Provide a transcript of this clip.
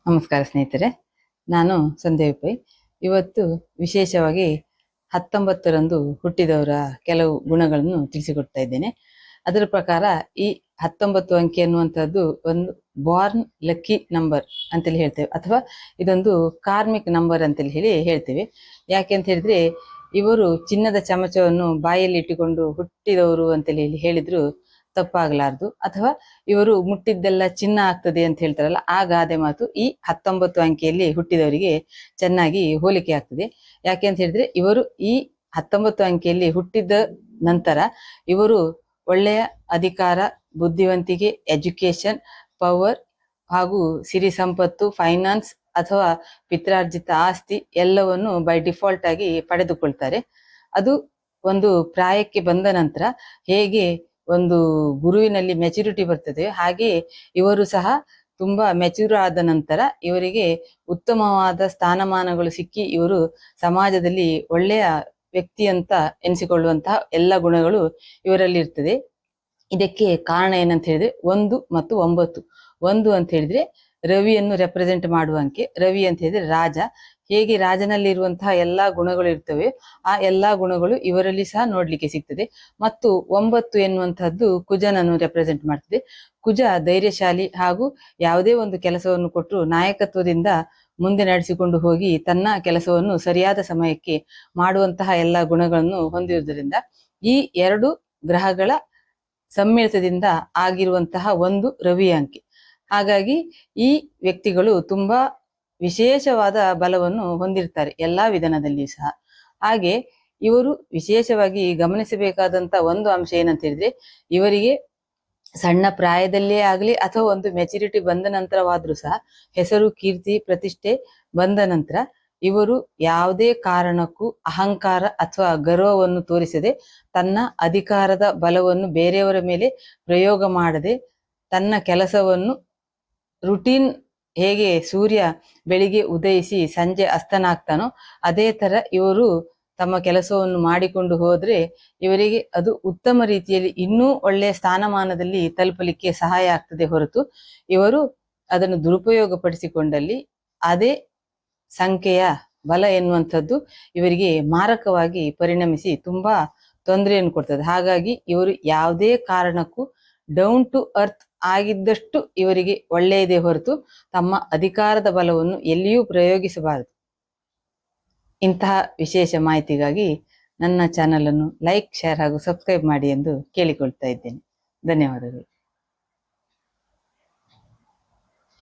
ನಮಸ್ಕಾರ ಸ್ನೇಹಿತರೆ, ನಾನು ಸಂಧ್ಯಾ ಪೈ. ಇವತ್ತು ವಿಶೇಷವಾಗಿ 19ರಂದು ಹುಟ್ಟಿದವರ ಕೆಲವು ಗುಣಗಳನ್ನು ತಿಳಿಸಿಕೊಡ್ತಾ ಇದ್ದೇನೆ. ಅದರ ಪ್ರಕಾರ ಈ 19 ಅಂಕಿ ಅನ್ನುವಂಥದ್ದು ಒಂದು ಬಾರ್ನ್ ಲಕ್ಕಿ ನಂಬರ್ ಅಂತೇಳಿ ಹೇಳ್ತೇವೆ, ಅಥವಾ ಇದೊಂದು ಕಾರ್ಮಿಕ್ ನಂಬರ್ ಅಂತೇಳಿ ಹೇಳ್ತೇವೆ. ಯಾಕೆ ಅಂತ ಹೇಳಿದ್ರೆ, ಇವರು ಚಿನ್ನದ ಚಮಚವನ್ನು ಬಾಯಲ್ಲಿ ಇಟ್ಟುಕೊಂಡು ಹುಟ್ಟಿದವರು ಅಂತೇಳಿ ಹೇಳಿದ್ರು ತಪ್ಪಾಗಲಾರದು. ಅಥವಾ ಇವರು ಮುಟ್ಟಿದ್ದೆಲ್ಲ ಚಿನ್ನ ಆಗ್ತದೆ ಅಂತ ಹೇಳ್ತಾರಲ್ಲ, ಆ ಗಾದೆ ಮಾತು ಈ 19 ಅಂಕಿಯಲ್ಲಿ ಹುಟ್ಟಿದವರಿಗೆ ಚೆನ್ನಾಗಿ ಹೋಲಿಕೆ ಆಗ್ತದೆ. ಯಾಕೆ ಅಂತ ಹೇಳಿದ್ರೆ, ಇವರು ಈ 19 ಅಂಕಿಯಲ್ಲಿ ಹುಟ್ಟಿದ ನಂತರ ಇವರು ಒಳ್ಳೆಯ ಅಧಿಕಾರ, ಬುದ್ಧಿವಂತಿಕೆ, ಎಜುಕೇಶನ್, ಪವರ್ ಹಾಗೂ ಸಿರಿ ಸಂಪತ್ತು, ಫೈನಾನ್ಸ್ ಅಥವಾ ಪಿತ್ರಾರ್ಜಿತ ಆಸ್ತಿ ಎಲ್ಲವನ್ನು ಬೈ ಡಿಫಾಲ್ಟ್ ಆಗಿ ಪಡೆದುಕೊಳ್ತಾರೆ. ಅದು ಒಂದು ಪ್ರಾಯಕ್ಕೆ ಬಂದ ನಂತರ ಹೇಗೆ ಒಂದು ಗುರುವಿನಲ್ಲಿ ಮೆಚುರಿಟಿ ಬರ್ತದೆ, ಹಾಗೆ ಇವರು ಸಹ ತುಂಬಾ ಮೆಚೂರ್ ಆದ ನಂತರ ಇವರಿಗೆ ಉತ್ತಮವಾದ ಸ್ಥಾನಮಾನಗಳು ಸಿಕ್ಕಿ ಇವರು ಸಮಾಜದಲ್ಲಿ ಒಳ್ಳೆಯ ವ್ಯಕ್ತಿ ಅಂತ ಎನಿಸಿಕೊಳ್ಳುವಂತಹ ಎಲ್ಲ ಗುಣಗಳು ಇವರಲ್ಲಿ ಇರ್ತದೆ. ಇದಕ್ಕೆ ಕಾರಣ ಏನಂತ ಹೇಳಿದ್ರೆ 1 ಮತ್ತು 9. 1 ಅಂತ ಹೇಳಿದ್ರೆ ರವಿಯನ್ನು ರೆಪ್ರೆಸೆಂಟ್ ಮಾಡುವ ಅಂಕೆ. ರವಿ ಅಂತ ಹೇಳಿದ್ರೆ ರಾಜ. ಹೇಗೆ ರಾಜನಲ್ಲಿ ಇರುವಂತಹ ಎಲ್ಲಾ ಗುಣಗಳು ಇರ್ತವೆ, ಆ ಎಲ್ಲಾ ಗುಣಗಳು ಇವರಲ್ಲಿ ಸಹ ನೋಡ್ಲಿಕ್ಕೆ ಸಿಗ್ತದೆ. ಮತ್ತು 9 ಎನ್ನುವಂತಹದ್ದು ಕುಜನನ್ನು ರೆಪ್ರೆಸೆಂಟ್ ಮಾಡ್ತದೆ. ಕುಜ ಧೈರ್ಯಶಾಲಿ ಹಾಗೂ ಯಾವುದೇ ಒಂದು ಕೆಲಸವನ್ನು ಕೊಟ್ಟರು ನಾಯಕತ್ವದಿಂದ ಮುಂದೆ ನಡೆಸಿಕೊಂಡು ಹೋಗಿ ತನ್ನ ಕೆಲಸವನ್ನು ಸರಿಯಾದ ಸಮಯಕ್ಕೆ ಮಾಡುವಂತಹ ಎಲ್ಲ ಗುಣಗಳನ್ನು ಹೊಂದಿರುವುದರಿಂದ ಈ 2 ಗ್ರಹಗಳ ಸಮ್ಮಿಳಿತದಿಂದ ಆಗಿರುವಂತಹ ಒಂದು ರವಿ ಅಂಕೆ. ಹಾಗಾಗಿ ಈ ವ್ಯಕ್ತಿಗಳು ತುಂಬಾ ವಿಶೇಷವಾದ ಬಲವನ್ನು ಹೊಂದಿರ್ತಾರೆ ಎಲ್ಲಾ ವಿಧಾನದಲ್ಲಿ ಸಹ. ಹಾಗೆ ಇವರು ವಿಶೇಷವಾಗಿ ಗಮನಿಸಬೇಕಾದಂತ ಒಂದು ಅಂಶ ಏನಂತ ಹೇಳಿದ್ರೆ, ಇವರಿಗೆ ಸಣ್ಣ ಪ್ರಾಯದಲ್ಲೇ ಆಗ್ಲಿ ಅಥವಾ ಒಂದು ಮೆಚುರಿಟಿ ಬಂದ ನಂತರವಾದ್ರೂ ಸಹ ಹೆಸರು, ಕೀರ್ತಿ, ಪ್ರತಿಷ್ಠೆ ಬಂದ ನಂತರ ಇವರು ಯಾವುದೇ ಕಾರಣಕ್ಕೂ ಅಹಂಕಾರ ಅಥವಾ ಗರ್ವವನ್ನು ತೋರಿಸದೆ, ತನ್ನ ಅಧಿಕಾರದ ಬಲವನ್ನು ಬೇರೆಯವರ ಮೇಲೆ ಪ್ರಯೋಗ ಮಾಡದೆ, ತನ್ನ ಕೆಲಸವನ್ನು ರುಟೀನ್, ಹೇಗೆ ಸೂರ್ಯ ಬೆಳಿಗ್ಗೆ ಉದಯಿಸಿ ಸಂಜೆ ಅಸ್ತನಾಗ್ತಾನೋ ಅದೇ ತರ ಇವರು ತಮ್ಮ ಕೆಲಸವನ್ನು ಮಾಡಿಕೊಂಡು ಹೋದ್ರೆ ಇವರಿಗೆ ಅದು ಉತ್ತಮ ರೀತಿಯಲ್ಲಿ ಇನ್ನೂ ಒಳ್ಳೆಯ ಸ್ಥಾನಮಾನದಲ್ಲಿ ತಲುಪಲಿಕ್ಕೆ ಸಹಾಯ ಆಗ್ತದೆ ಹೊರತು, ಇವರು ಅದನ್ನು ದುರುಪಯೋಗ ಪಡಿಸಿಕೊಂಡಲ್ಲಿ ಅದೇ ಸಂಖ್ಯೆಯ ಬಲ ಎನ್ನುವಂಥದ್ದು ಇವರಿಗೆ ಮಾರಕವಾಗಿ ಪರಿಣಮಿಸಿ ತುಂಬಾ ತೊಂದರೆಯನ್ನು ಕೊಡ್ತದೆ. ಹಾಗಾಗಿ ಇವರು ಯಾವುದೇ ಕಾರಣಕ್ಕೂ ಡೌನ್ ಟು ಅರ್ತ್ ಆಗಿದ್ದಷ್ಟು ಇವರಿಗೆ ಒಳ್ಳೆಯದೇ ಹೊರತು ತಮ್ಮ ಅಧಿಕಾರದ ಬಲವನ್ನು ಎಲ್ಲಿಯೂ ಪ್ರಯೋಗಿಸಬಾರದು. ಇಂತಹ ವಿಶೇಷ ಮಾಹಿತಿಗಾಗಿ ನನ್ನ ಚಾನಲ್ ಅನ್ನು ಲೈಕ್, ಶೇರ್ ಹಾಗೂ ಸಬ್ಸ್ಕ್ರೈಬ್ ಮಾಡಿ ಎಂದು ಕೇಳಿಕೊಳ್ತಾ ಇದ್ದೇನೆ. ಧನ್ಯವಾದಗಳು.